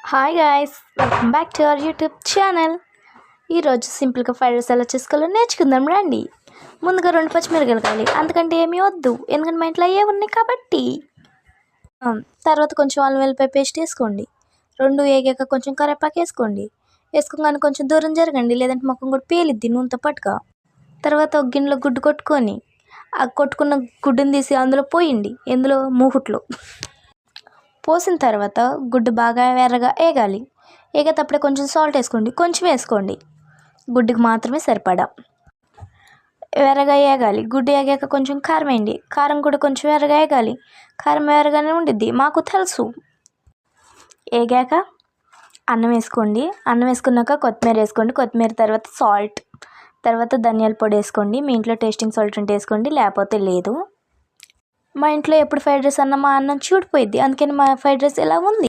Hi guys, welcome back to our YouTube channel. ఈరోజు సింపుల్గా fried rice ఎలా చేసుకోవాలో నేర్చుకుందాం రండి. ముందుగా 2 పచ్చిమిరపకాయలు కావాలి, అందుకంటే ఏమీ వద్దు ఎందుకంటే మా ఇంట్లో అయ్యే ఉన్నాయి కాబట్టి. తర్వాత కొంచెం అల్లం వెల్లిపాయ పేస్ట్ వేసుకోండి. 2 వేగాక కొంచెం కరివేపాకు వేసుకోండి. వేసుకోగానే కొంచెం దూరం జరగండి, లేదంటే మొక్కం కూడా పేలిద్ది నూనెతో పట్టుగా. తర్వాత ఒక గిన్నెలో గుడ్డు కొట్టుకొని ఆ కొట్టుకున్న గుడ్డుని తీసి అందులో పోయండి. ఎందులో? మూకుట్లో పోసిన తర్వాత గుడ్డు బాగా ఎర్రగా వేగాలి. వేగేటప్పుడే కొంచెం సాల్ట్ వేసుకోండి, కొంచెం వేసుకోండి, గుడ్డుకి మాత్రమే సరిపడా. ఎర్రగా వేగాలి. గుడ్డు వేగాక కొంచెం కారం వేయండి, కారం కూడా కొంచెం ఎర్రగా వేగాలి. కారం ఎర్రగానే ఉండిద్ది, మాకు తెలుసు. వేగాక అన్నం వేసుకోండి. అన్నం వేసుకున్నాక కొత్తిమీర వేసుకోండి. కొత్తిమీర తర్వాత సాల్ట్, తర్వాత ధనియాల పొడి వేసుకోండి. మీ ఇంట్లో టేస్టింగ్ సాల్ట్ ఉంటే వేసుకోండి, లేకపోతే లేదు. మా ఇంట్లో ఎప్పుడు ఫ్రైడ్ రైస్ అన్న మా అన్నం చూడిపోయిద్ది, అందుకని మా ఫ్రైడ్ రైస్ ఎలా ఉంది.